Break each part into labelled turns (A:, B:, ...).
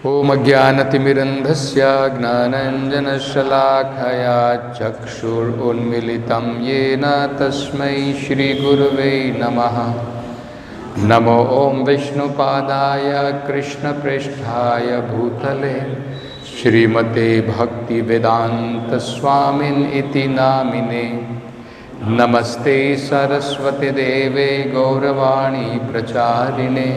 A: ओम अज्ञानतिमिरन्धस्य ज्ञानाञ्जनशलाखया चक्षुरुन्मीलितं येन तस्मै श्रीगुरुवे नमः। नमो ओम विष्णुपादाय कृष्णप्रेष्ठाय भूतले श्रीमते भक्तिवेदान्तस्वामिन् इति नामिने। नमस्ते सरस्वती देवे गौरवाणी प्रचारिणे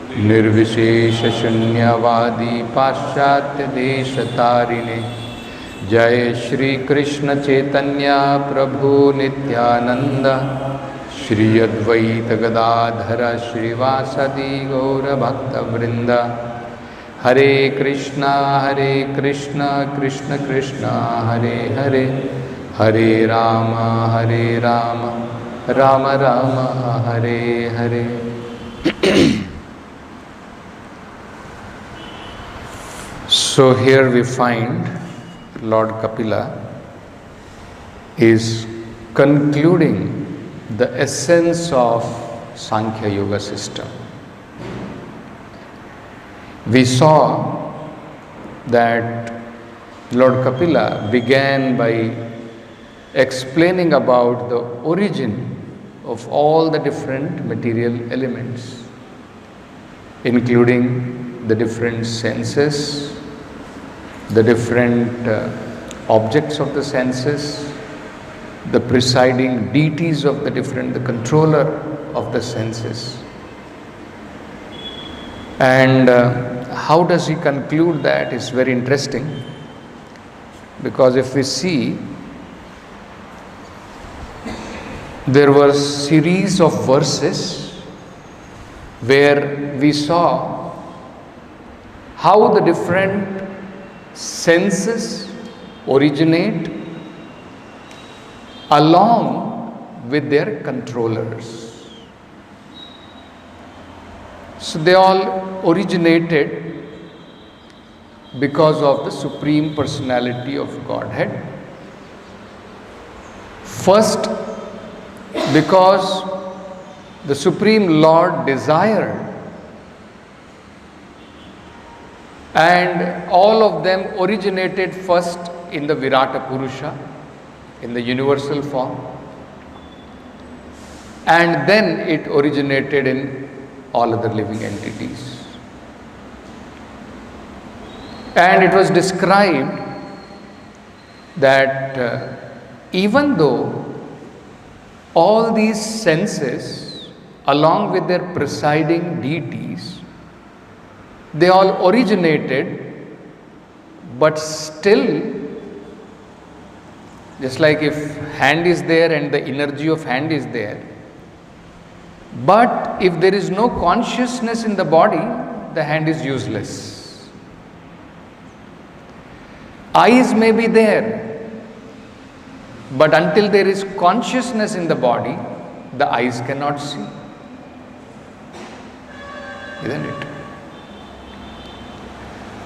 A: निर्विशेष शून्यवादी पाश्चात्य देशतारिणे। जय श्री कृष्ण चैतन्य प्रभु नित्यानंद श्री अद्वैत गदाधर श्रीवासदि गौर भक्तवृंद। हरे कृष्णा कृष्ण कृष्ण हरे हरे, हरे Ram Ram Ram Hare Hare. So here we find Lord Kapila is concluding the essence of Sankhya Yoga system. We saw that Lord Kapila began by explaining about the origin of all the different material elements, including the different senses, the different objects of the senses, the presiding deities of the different, the controller of the senses. And how does he conclude that is very interesting, because if we see, there were series of verses where we saw how the different senses originate along with their controllers. So they all originated because of the Supreme Personality of Godhead. First, because the Supreme Lord desired, and all of them originated first in the Virata Purusha, in the universal form, and then it originated in all other living entities. And it was described that even though all these senses, along with their presiding deities, they all originated, but still, just like if hand is there and the energy of hand is there, but if there is no consciousness in the body, the hand is useless. Eyes may be there, but until there is consciousness in the body, the eyes cannot see. Isn't it?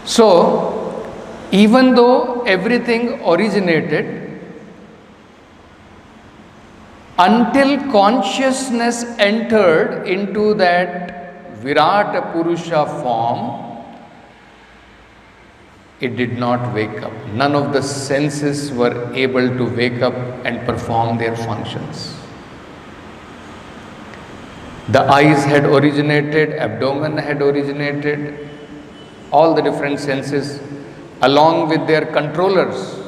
A: So, even though everything originated, until consciousness entered into that Virata Purusha form, it did not wake up. None of the senses were able to wake up and perform their functions. The eyes had originated, abdomen had originated, all the different senses along with their controllers.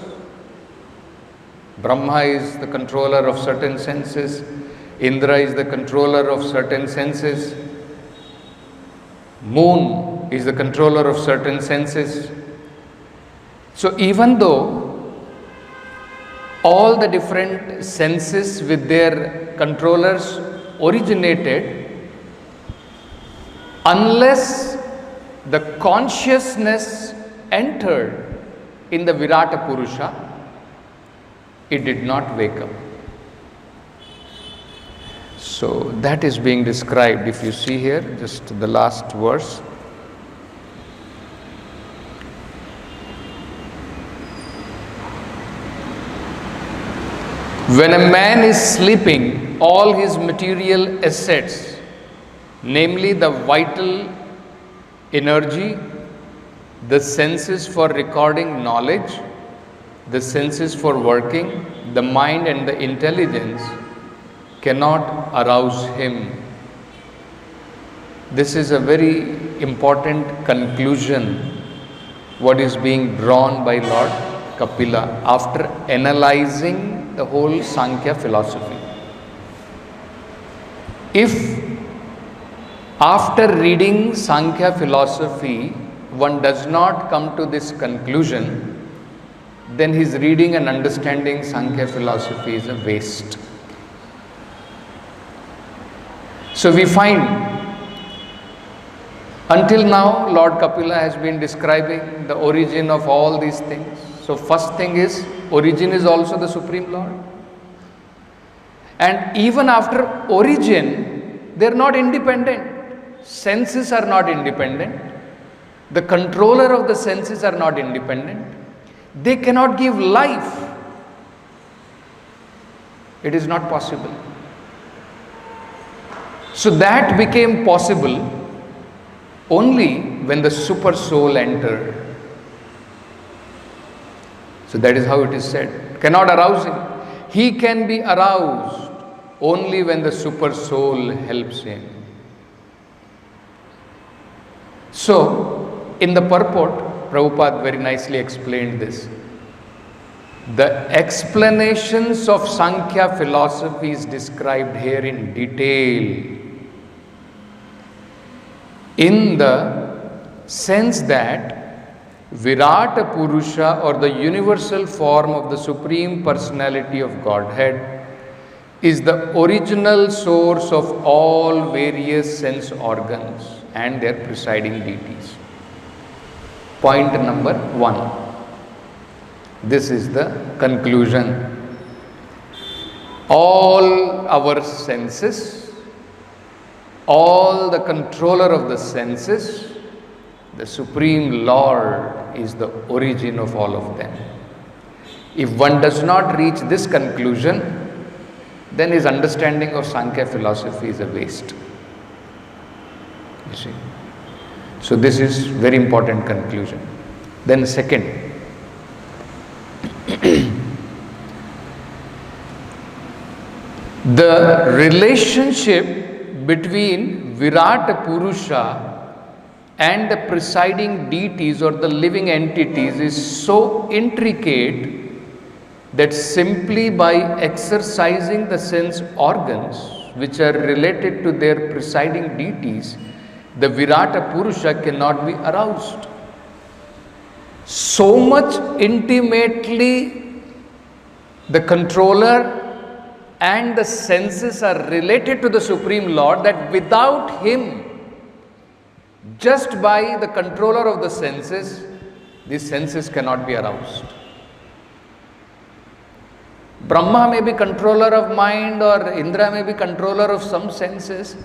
A: Brahma is the controller of certain senses, Indra is the controller of certain senses, Moon is the controller of certain senses. So even though all the different senses with their controllers originated, unless the consciousness entered in the Virata Purusha, it did not wake up. So that is being described. If you see here, just the last verse. When a man is sleeping, all his material assets, namely the vital energy, the senses for recording knowledge, the senses for working, the mind and the intelligence cannot arouse him. This is a very important conclusion, what is being drawn by Lord Kapila after analyzing the whole Sankhya philosophy. If after reading Sankhya philosophy one does not come to this conclusion, then his reading and understanding Sankhya philosophy is a waste. So we find, until now Lord Kapila has been describing the origin of all these things. So first thing is, origin is also the Supreme Lord. And even after origin, they are not independent. Senses are not independent. The controller of the senses are not independent. They cannot give life. It is not possible. So that became possible only when the super soul entered. So that is how it is said. Cannot arouse him. He can be aroused only when the super soul helps him. So, in the purport, Prabhupada very nicely explained this. The explanations of Sankhya philosophy is described here in detail, in the sense that Virata Purusha, or the universal form of the Supreme Personality of Godhead, is the original source of all various sense organs and their presiding deities. Point number 1. This is the conclusion. All our senses, all the controller of the senses, the Supreme Lord is the origin of all of them. If one does not reach this conclusion, then his understanding of Sankhya philosophy is a waste. You see. So this is very important conclusion. Then second, the relationship between Virata Purusha and the presiding deities or the living entities is so intricate that simply by exercising the sense organs which are related to their presiding deities, the Virata Purusha cannot be aroused. So much intimately the controller and the senses are related to the Supreme Lord that without him, just by the controller of the senses, these senses cannot be aroused. Brahma may be controller of mind, or Indra may be controller of some senses,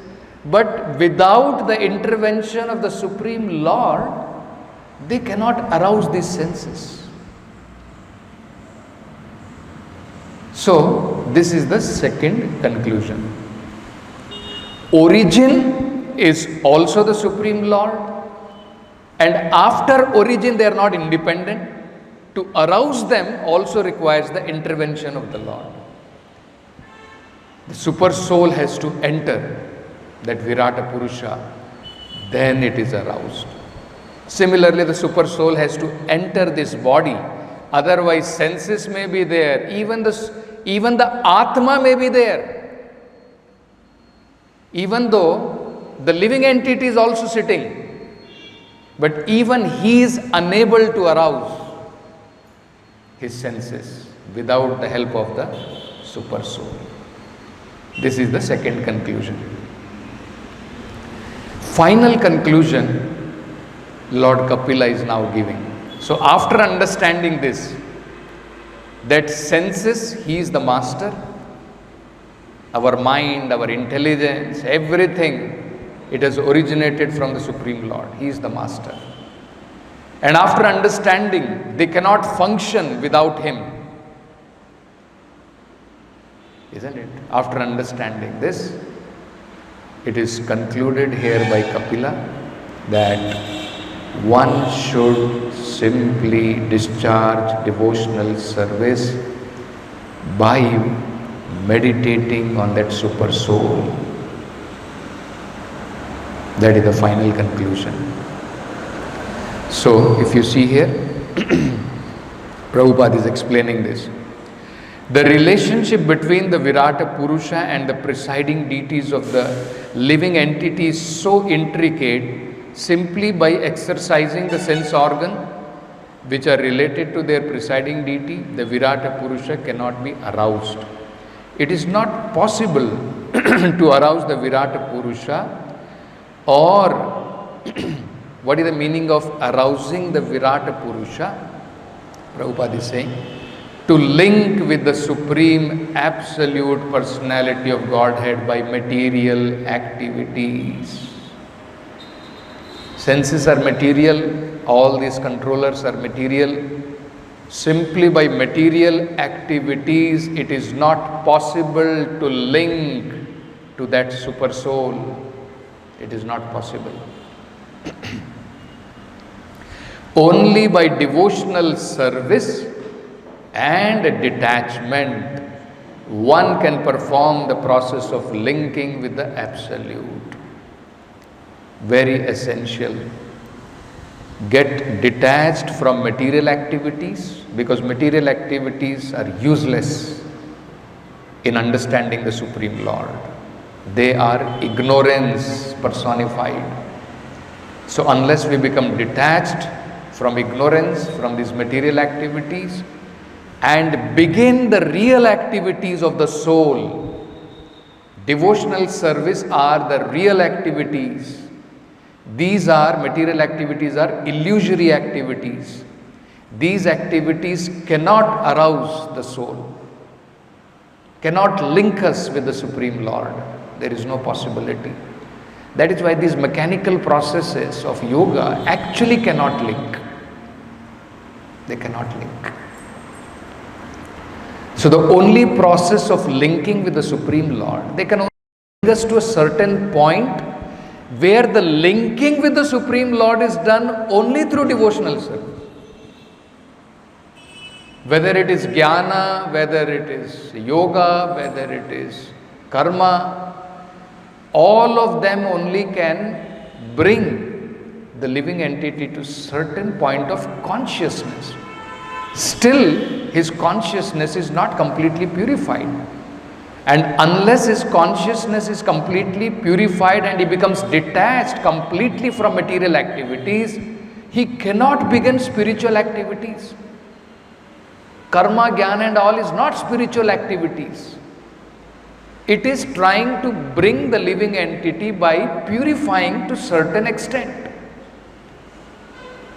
A: but without the intervention of the Supreme Lord, they cannot arouse these senses. So, this is the second conclusion. Origin is also the Supreme Lord, and after origin they are not independent. To arouse them also requires the intervention of the Lord. The super soul has to enter that Virata Purusha, then it is aroused. Similarly, the super soul has to enter this body, otherwise senses may be there, even the Atma may be there. Even though the living entity is also sitting, but even he is unable to arouse his senses without the help of the super soul. This is the second conclusion. Final conclusion Lord Kapila is now giving. So after understanding this, that senses, he is the master, our mind, our intelligence, everything, it has originated from the Supreme Lord. He is the master. And after understanding, they cannot function without him. Isn't it? After understanding this, it is concluded here by Kapila that one should simply discharge devotional service by meditating on that super soul. That is the final conclusion. So, if you see here, Prabhupada is explaining this. The relationship between the Virata Purusha and the presiding deities of the living entity is so intricate. Simply by exercising the sense organ which are related to their presiding deity, the Virata Purusha cannot be aroused. It is not possible to arouse the Virata Purusha, or what is the meaning of arousing the Virata Purusha? Prabhupada is saying, to link with the Supreme Absolute Personality of Godhead by material activities. Senses are material, all these controllers are material. Simply by material activities, it is not possible to link to that super soul. It is not possible. Only by devotional service and detachment, one can perform the process of linking with the Absolute. Very essential. Get detached from material activities, because material activities are useless in understanding the Supreme Lord. They are ignorance personified. So unless we become detached from ignorance, from these material activities, and begin the real activities of the soul, devotional service are the real activities. These are, material activities are illusory activities. These activities cannot arouse the soul, cannot link us with the Supreme Lord. There is no possibility. That is why these mechanical processes of yoga actually cannot link. They cannot link. So the only process of linking with the Supreme Lord, they can only bring us to a certain point where the linking with the Supreme Lord is done only through devotional service. Whether it is jnana, whether it is yoga, whether it is karma, all of them only can bring the living entity to certain point of consciousness. Still, his consciousness is not completely purified. And unless his consciousness is completely purified and he becomes detached completely from material activities, he cannot begin spiritual activities. Karma, jnana and all is not spiritual activities. It is trying to bring the living entity by purifying to certain extent.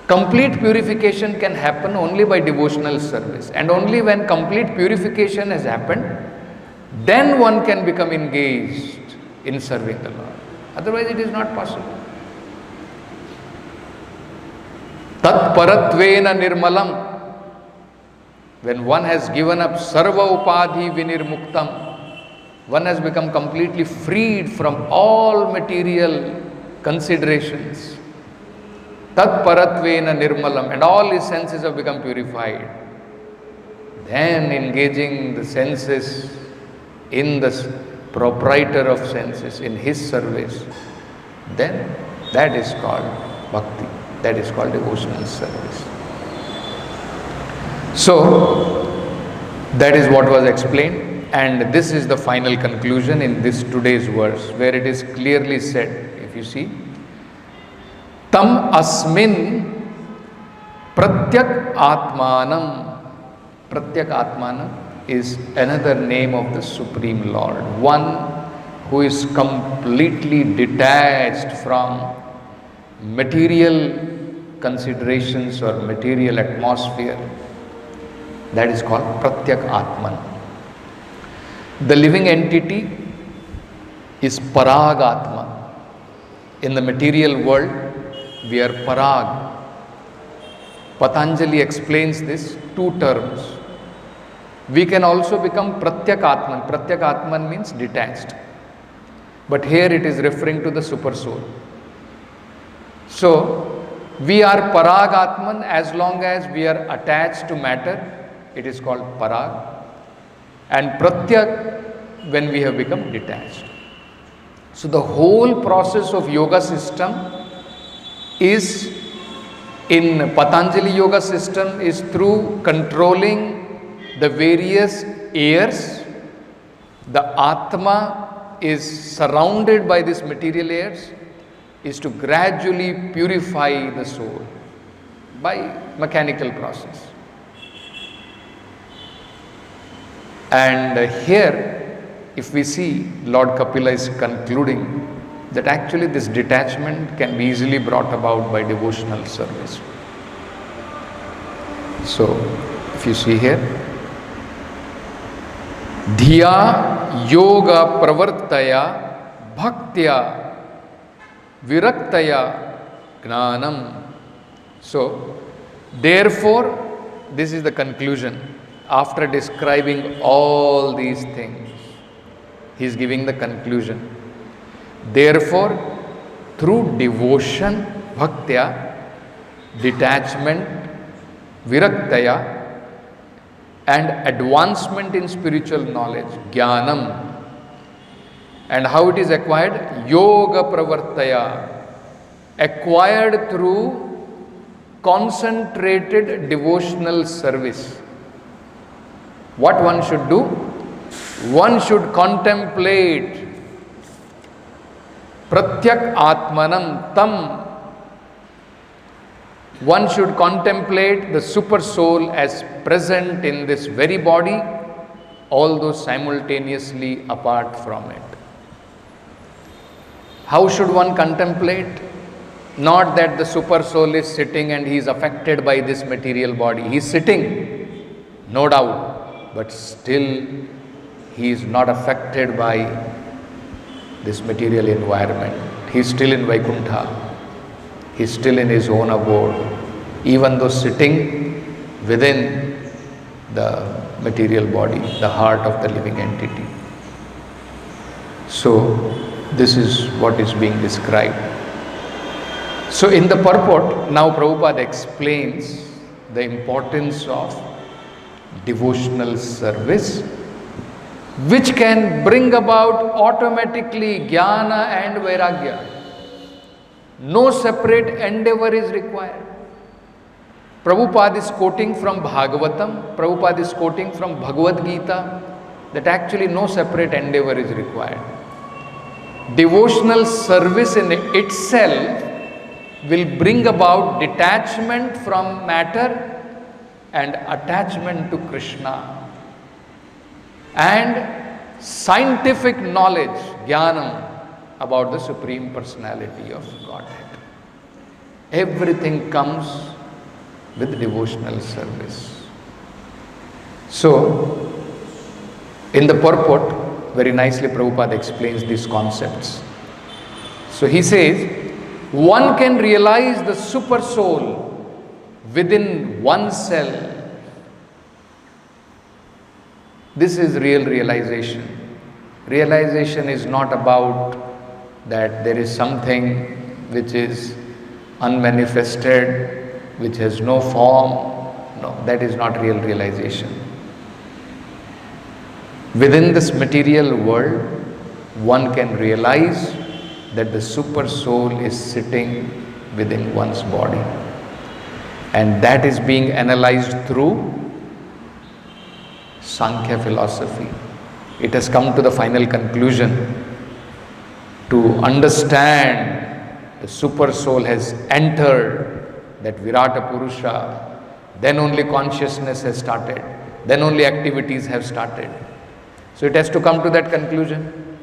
A: Complete purification can happen only by devotional service, and only when complete purification has happened, then one can become engaged in serving the Lord. Otherwise it is not possible. Tat paratvena nirmalam. When one has given up sarva upadhi vinirmuktam, one has become completely freed from all material considerations. Tat paratvena nirmalam, and all his senses have become purified. Then engaging the senses in the proprietor of senses, in his service, then that is called bhakti, that is called devotional service. So, that is what was explained, and this is the final conclusion in this today's verse, where it is clearly said, if you see, Tam asmin pratyak atmanam. Pratyak atmanam is another name of the Supreme Lord, one who is completely detached from material considerations or material atmosphere. That is called Pratyak Atman. The living entity is Parag Atma. In the material world, we are Parag. Patanjali explains this two terms. We can also become Pratyak Atman. Pratyak Atman means detached. But here it is referring to the super soul. So, We are Parag Atman as long as we are attached to matter. It is called Parag. And Pratyak when we have become detached. So the whole process of yoga system is, in Patanjali yoga system, is through controlling the various airs. The Atma is surrounded by these material airs, is to gradually purify the soul by mechanical process. And here, if we see, Lord Kapila is concluding that actually this detachment can be easily brought about by devotional service. So, if you see here, Dhiya Yoga Pravartaya Bhaktya Viraktaya Gnanam. So, therefore, this is the conclusion. After describing all these things, he is giving the conclusion. Therefore, through devotion, bhaktya, detachment, viraktaya, and advancement in spiritual knowledge, jnanam, and how it is acquired? Yoga pravartaya, acquired through concentrated devotional service. What one should do? One should contemplate Pratyak Atmanam Tam. One should contemplate the super soul as present in this very body, although simultaneously apart from it. How should one contemplate? Not that the super soul is sitting and he is affected by this material body. He is sitting, no doubt, but still he is not affected by this material environment. He is still in Vaikuntha. He is still in his own abode, even though sitting within the material body, the heart of the living entity. So, this is what is being described. So, in the purport, now Prabhupada explains the importance of devotional service, which can bring about automatically jnana and vairagya. No separate endeavor is required. Prabhupada is quoting from Bhagavatam, Prabhupada is quoting from Bhagavad Gita, that actually no separate endeavor is required. Devotional service in itself will bring about detachment from matter and attachment to Krishna, and scientific knowledge, jnanam, about the Supreme Personality of Godhead. Everything comes with devotional service. So, in the purport, very nicely Prabhupada explains these concepts. So he says, one can realize the super soul within oneself. This is real realization. Realization is not about that there is something which is unmanifested, which has no form. No, that is not real realization. Within this material world, one can realize that the super soul is sitting within one's body. And that is being analyzed through Sankhya philosophy. It has come to the final conclusion. To understand the super soul has entered that Virata Purusha, then only consciousness has started, then only activities have started. So it has to come to that conclusion.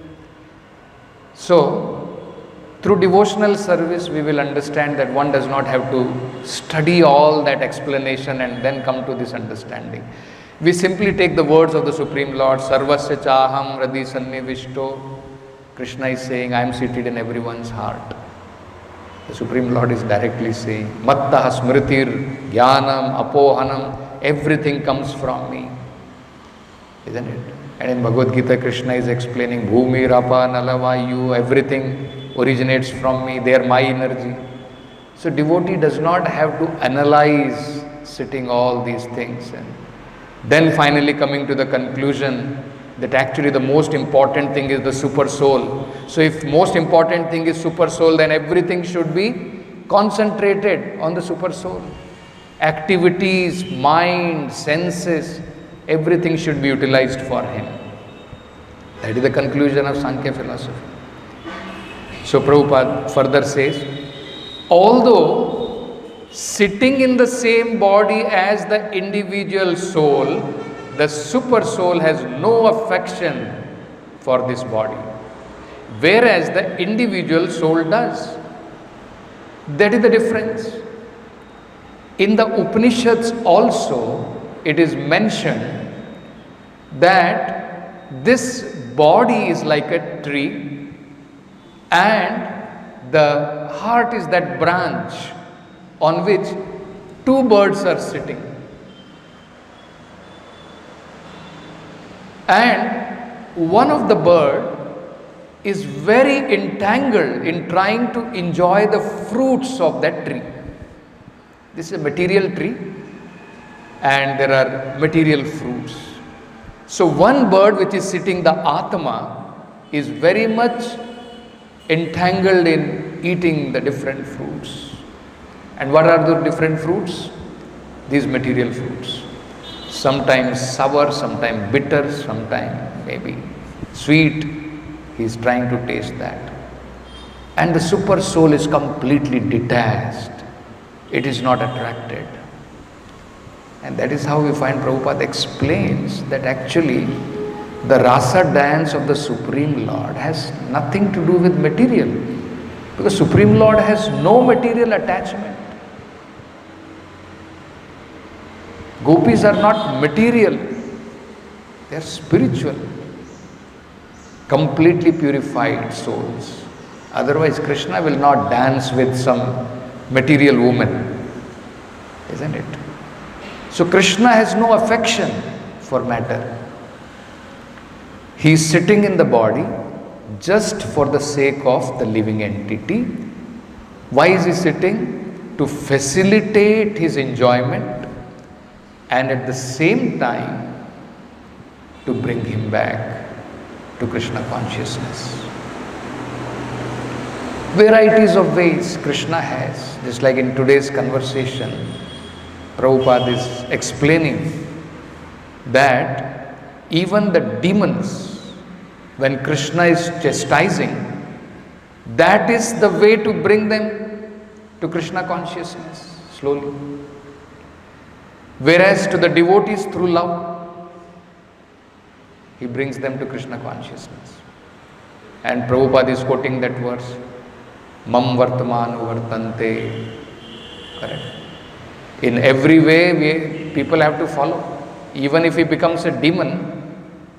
A: So, through devotional service, we will understand that one does not have to study all that explanation and then come to this understanding. We simply take the words of the Supreme Lord, Sarvasya Chaham Radhi Sannivishto. Krishna is saying, I am seated in everyone's heart. The Supreme Lord is directly saying, Mattaha Smritir, Jnanam, Apohanam, everything comes from me. Isn't it? And in Bhagavad Gita, Krishna is explaining, Bhumi, Rapa, Nala, Vayu, everything originates from me, they are my energy. So devotee does not have to analyze sitting all these things and then finally coming to the conclusion that actually the most important thing is the super soul. So if most important thing is super soul, then everything should be concentrated on the super soul. Activities, mind, senses, everything should be utilized for him. That is the conclusion of Sankhya philosophy. So Prabhupada further says, although sitting in the same body as the individual soul, the super soul has no affection for this body, whereas the individual soul does. That is the difference. In the Upanishads also, it is mentioned that this body is like a tree and the heart is that branch on which two birds are sitting. And one of the bird is very entangled in trying to enjoy the fruits of that tree. This is a material tree and there are material fruits. So one bird which is sitting, the Atma, is very much entangled in eating the different fruits. And what are the different fruits? These material fruits. Sometimes sour, sometimes bitter, sometimes maybe sweet. He is trying to taste that. And the super soul is completely detached. It is not attracted. And that is how we find Prabhupada explains that actually the rasa dance of the Supreme Lord has nothing to do with material. Because Supreme Lord has no material attachment. Gopis are not material, they are spiritual, completely purified souls. Otherwise, Krishna will not dance with some material woman, isn't it? So Krishna has no affection for matter. He is sitting in the body just for the sake of the living entity. Why is he sitting? To facilitate his enjoyment and at the same time to bring him back to Krishna consciousness. Varieties of ways Krishna has, just like in today's conversation, Prabhupada is explaining that even the demons, when Krishna is chastising, that is the way to bring them to Krishna consciousness, slowly. Whereas to the devotees, through love, he brings them to Krishna consciousness. And Prabhupada is quoting that verse, Mam Vartamanu Vartante. Correct. In every way, people have to follow. Even if he becomes a demon,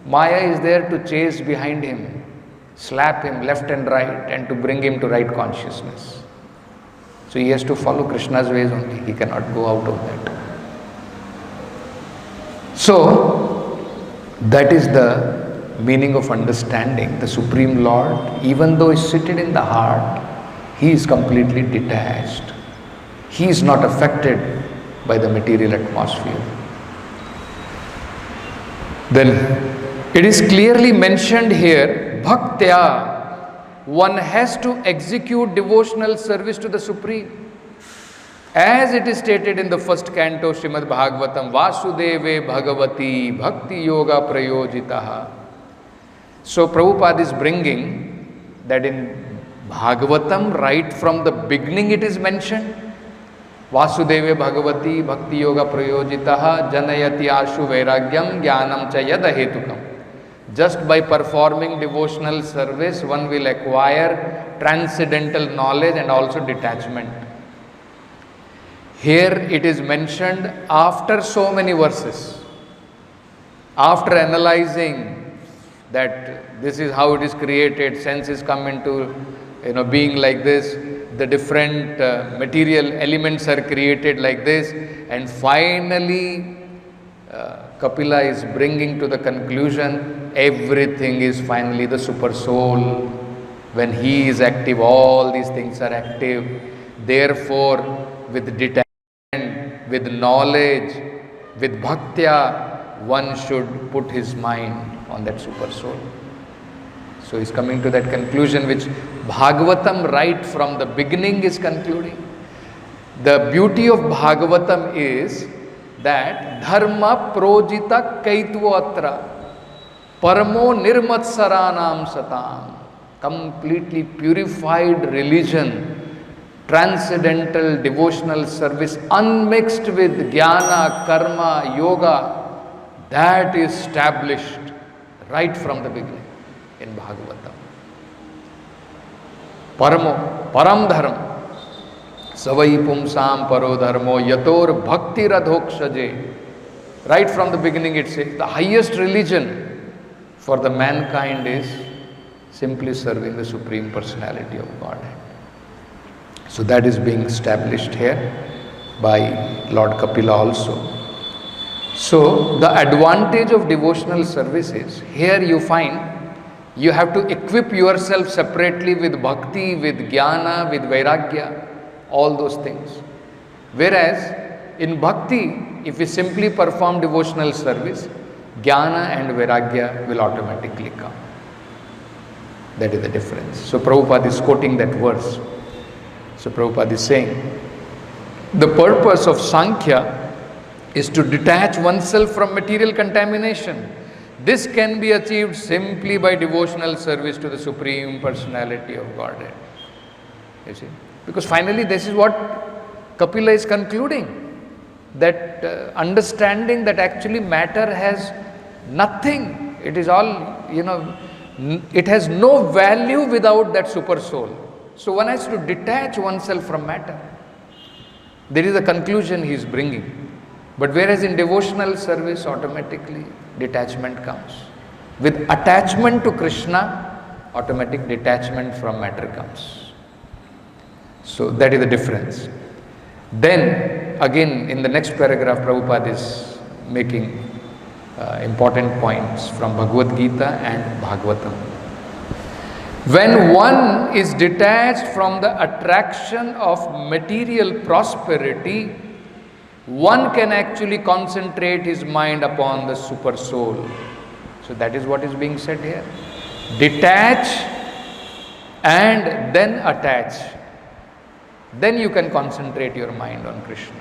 A: Maya is there to chase behind him, slap him left and right, and to bring him to right consciousness. So he has to follow Krishna's ways only. He cannot go out of that. So, that is the meaning of understanding. The Supreme Lord, even though he is seated in the heart, he is completely detached. He is not affected by the material atmosphere. Then, it is clearly mentioned here, Bhaktya, one has to execute devotional service to the Supreme. As it is stated in the first canto, Srimad Bhagavatam, Vasudeve Bhagavati Bhakti Yoga Prayojitaha. So Prabhupada is bringing that in Bhagavatam, right from the beginning it is mentioned, Vasudeve Bhagavati Bhakti Yoga Prayojitaha Janayati Ashu Vairagyam Jnanam Cha Yada Hetukam. Just by performing devotional service, one will acquire transcendental knowledge and also detachment. Here it is mentioned after so many verses, after analyzing that this is how it is created, senses come into being like this, the different material elements are created like this, and finally Kapila is bringing to the conclusion, everything is finally the super soul. When he is active, all these things are active. Therefore, with detachment, with knowledge, with bhaktya, one should put his mind on that super soul. So he's coming to that conclusion which Bhagavatam right from the beginning is concluding. The beauty of Bhagavatam is that dharma projita kaitvoatra paramo nirmatsaranam satam, completely purified religion, transcendental devotional service unmixed with jnana, karma, yoga, that is established right from the beginning in Bhagavatam. Param dharma. Savai pumsam paro dharmo yator bhakti radhokshaje. Right from the beginning it says the highest religion for the mankind is simply serving the Supreme Personality of Godhead. So that is being established here by Lord Kapila also. So the advantage of devotional service is, here you find you have to equip yourself separately with bhakti, with jnana, with vairagya, all those things. Whereas in bhakti, if we simply perform devotional service, jnana and vairagya will automatically come. That is the difference. So Prabhupada is quoting that verse. So Prabhupada is saying, the purpose of Sankhya is to detach oneself from material contamination. This can be achieved simply by devotional service to the Supreme Personality of Godhead. You see? Because finally this is what Kapila is concluding, that understanding that actually matter has nothing. It is all, it has no value without that super soul. So one has to detach oneself from matter. There is a conclusion he is bringing. But whereas in devotional service, automatically detachment comes. With attachment to Krishna, automatic detachment from matter comes. So that is the difference. Then again in the next paragraph, Prabhupada is making important points from Bhagavad Gita and Bhagavatam. When one is detached from the attraction of material prosperity, one can actually concentrate his mind upon the super soul. So that is what is being said here. Detach and then attach. Then you can concentrate your mind on Krishna.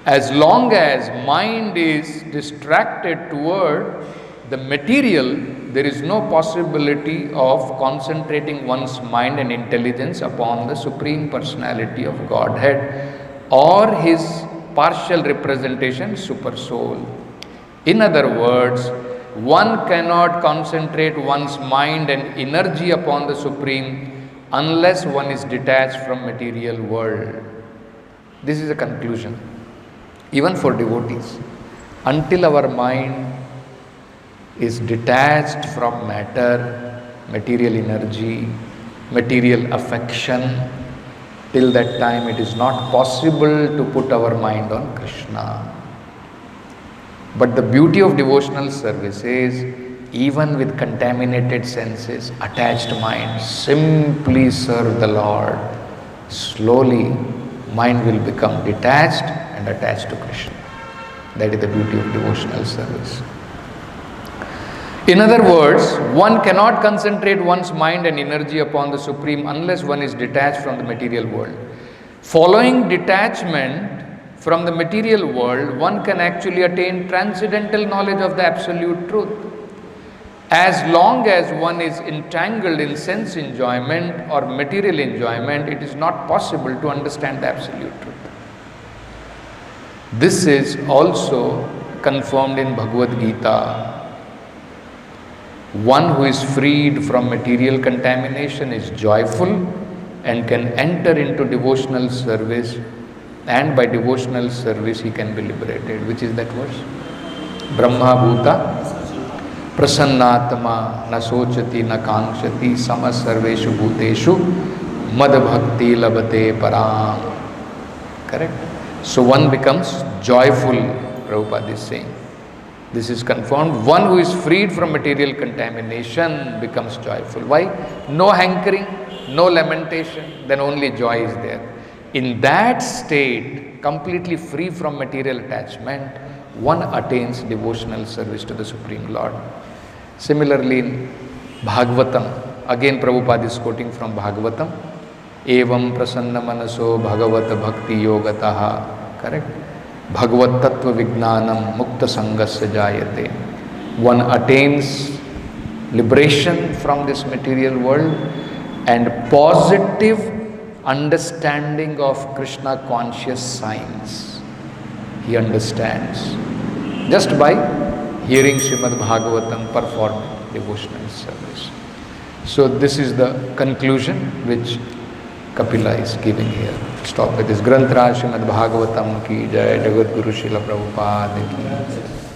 A: As long as mind is distracted toward the material, there is no possibility of concentrating one's mind and intelligence upon the Supreme Personality of Godhead or his partial representation, super soul. In other words, one cannot concentrate one's mind and energy upon the Supreme unless one is detached from material world. This is a conclusion. Even for devotees, until our mind is detached from matter, material energy, material affection, till that time it is not possible to put our mind on Krishna. But the beauty of devotional service is, even with contaminated senses, attached mind, simply serve the Lord. Slowly, mind will become detached and attached to Krishna. That is the beauty of devotional service. In other words, one cannot concentrate one's mind and energy upon the Supreme unless one is detached from the material world. Following detachment from the material world, one can actually attain transcendental knowledge of the absolute truth. As long as one is entangled in sense enjoyment or material enjoyment, it is not possible to understand the absolute truth. This is also confirmed in Bhagavad Gita. One who is freed from material contamination is joyful and can enter into devotional service, and by devotional service he can be liberated. Which is that verse? Brahma Bhuta Prasannatma na sochati na kankshati samasarveshu bhuteshu mad bhakti labate param. Correct? So one becomes joyful, Prabhupada is saying. This is confirmed. One who is freed from material contamination becomes joyful. Why? No hankering, no lamentation, then only joy is there. In that state, completely free from material attachment, one attains devotional service to the Supreme Lord. Similarly, in Bhagavatam, again Prabhupada is quoting from Bhagavatam, Evam prasanna manaso bhagavata bhakti yogataha, correct? Bhagavat tattva vignanam mukta sangasya jayate. One attains liberation from this material world and positive understanding of Krishna conscious signs. He understands just by hearing Srimad Bhagavatam, performing devotional service. So this is the conclusion which Kapila is giving here. Stop with this. Granth Raj Srimad Bhagavatam ki jai, Jagat Guru Srila Prabhupada ki.